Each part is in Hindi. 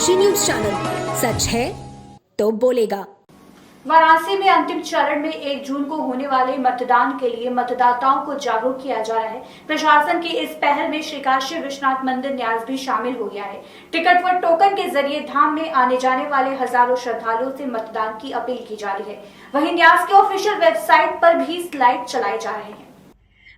काशी न्यूज चैनल, सच है तो बोलेगा। वाराणसी में अंतिम चरण में 1 जून को होने वाले मतदान के लिए मतदाताओं को जागरूक किया जा रहा है। प्रशासन की इस पहल में श्री काशी विश्वनाथ मंदिर न्यास भी शामिल हो गया है। टिकट व टोकन के जरिए धाम में आने जाने वाले हजारों श्रद्धालुओं से मतदान की अपील की जा रही है। वहीं न्यास के ऑफिशियल वेबसाइट पर भी स्लाइड चलाए जा रहे हैं।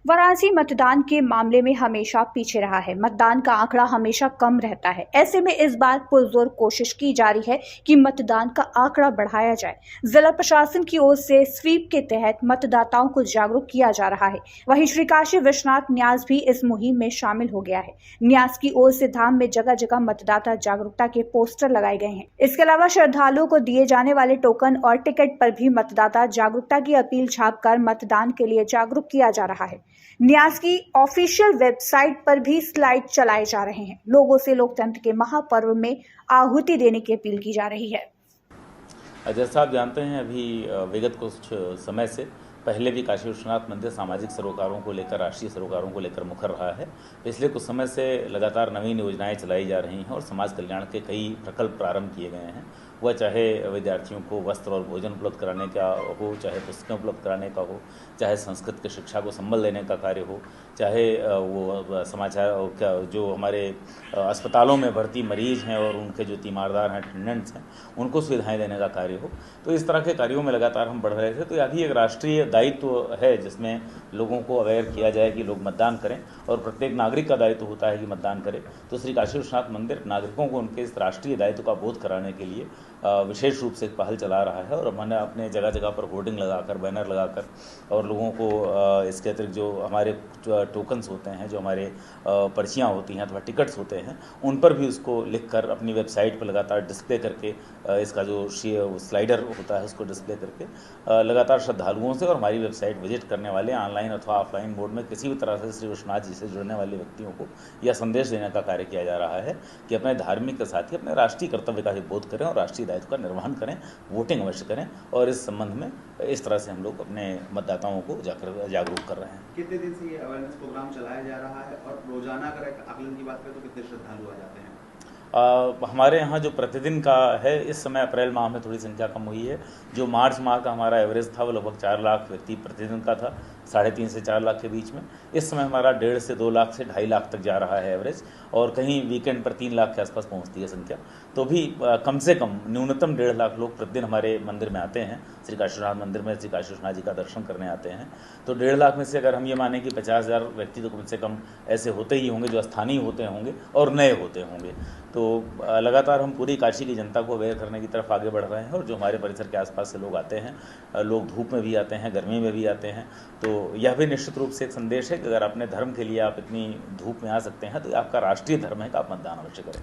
वाराणसी मतदान के मामले में हमेशा पीछे रहा है। मतदान का आंकड़ा हमेशा कम रहता है। ऐसे में इस बार पुरजोर कोशिश की जा रही है कि मतदान का आंकड़ा बढ़ाया जाए। जिला प्रशासन की ओर से स्वीप के तहत मतदाताओं को जागरूक किया जा रहा है। वहीं श्री काशी विश्वनाथ न्यास भी इस मुहिम में शामिल हो गया है। न्यास की ओर से धाम में जगह जगह मतदाता जागरूकता के पोस्टर लगाए गए हैं। इसके अलावा श्रद्धालुओं को दिए जाने वाले टोकन और टिकट पर भी मतदाता जागरूकता की अपील छापकर मतदान के लिए जागरूक किया जा रहा है। न्यास की ऑफिशियल वेबसाइट पर भी स्लाइड चलाए जा रहे हैं। लोगों से लोकतंत्र के महापर्व में आहुति देने की अपील की जा रही है। जैसा आप जानते हैं, अभी विगत कुछ समय से पहले भी काशी विश्वनाथ मंदिर सामाजिक सरोकारों को लेकर, राष्ट्रीय सरोकारों को लेकर मुखर रहा है। पिछले कुछ समय से लगातार नवीन योजनाएं चलाई जा रही हैं और समाज कल्याण के कई प्रकल्प प्रारंभ किए गए हैं। वह चाहे विद्यार्थियों को वस्त्र और भोजन उपलब्ध कराने का हो, चाहे पुस्तकें उपलब्ध कराने का हो, चाहे संस्कृत की शिक्षा को संबल देने का कार्य हो, चाहे वो समाचार जो हमारे अस्पतालों में भर्ती मरीज हैं और उनके जो तीमारदार हैं, अटेंडेंट्स हैं, उनको सुविधाएं देने का कार्य हो। तो इस तरह के कार्यों में लगातार हम बढ़ रहे थे। तो यह भी एक राष्ट्रीय दायित्व है जिसमें लोगों को अवेयर किया जाए कि लोग मतदान करें और प्रत्येक नागरिक का दायित्व होता है कि मतदान करें। तो श्री काशी विश्वनाथ मंदिर नागरिकों को उनके इस राष्ट्रीय दायित्व का बोध कराने के लिए विशेष रूप से पहल चला रहा है और मैंने अपने जगह जगह पर होर्डिंग लगाकर, बैनर लगाकर और लोगों को इसके अतिरिक्त जो हमारे टोकन्स होते हैं, जो हमारे पर्चियाँ होती हैं अथवा टिकट्स होते हैं, उन पर भी उसको लिखकर अपनी वेबसाइट पर लगातार डिस्प्ले करके, इसका जो स्लाइडर होता है उसको डिस्प्ले करके लगातार श्रद्धालुओं से और हमारी वेबसाइट विजिट करने वाले ऑनलाइन अथवा ऑफलाइन मोड में किसी भी तरह से श्री विश्वनाथ जी से जुड़ने वाले व्यक्तियों को यह संदेश देने का कार्य किया जा रहा है कि अपने धार्मिक के साथ ही अपने राष्ट्रीय कर्तव्य का बोध करें और राष्ट्रीय दायित्व का निर्वहन करें, वोटिंग अवश्य करें। और इस संबंध में इस तरह से हम लोग अपने मतदाताओं को जागरूक कर रहे हैं। कितने दिन से ये अवेयरनेस प्रोग्राम चलाया जा रहा है और रोजाना अगर आकलन की बात करें तो कितने श्रद्धालु आ जाते हैं? हमारे यहाँ जो प्रतिदिन का है, इस समय अप्रैल माह में थोड़ी संख्या कम हुई है। जो मार्च माह का हमारा एवरेज था वो लगभग 4 लाख व्यक्ति प्रतिदिन का था, 3.5 से 4 लाख के बीच में। इस समय हमारा 1.5 से 2 लाख से 2.5 लाख तक जा रहा है एवरेज, और कहीं वीकेंड पर 3 लाख के आसपास पहुँचती है संख्या। तो भी कम से कम न्यूनतम 1.5 लाख लोग प्रतिदिन हमारे मंदिर में आते हैं। श्री काशी विश्वनाथ मंदिर में श्री काशी विश्वनाथ जी का दर्शन करने आते हैं। तो 1.5 लाख में से अगर हम ये माने कि 50,000 व्यक्ति तो कम से कम ऐसे होते ही होंगे जो स्थानीय होते होंगे और नए होते होंगे। तो लगातार हम पूरी काशी की जनता को अवेयर करने की तरफ आगे बढ़ रहे हैं। और जो हमारे परिसर के आसपास से लोग आते हैं, लोग धूप में भी आते हैं, गर्मी में भी आते हैं, तो यह भी निश्चित रूप से एक संदेश है कि अगर अपने धर्म के लिए आप इतनी धूप में आ सकते हैं तो आपका राष्ट्रीय धर्म है कि आप मतदान अवश्य करें।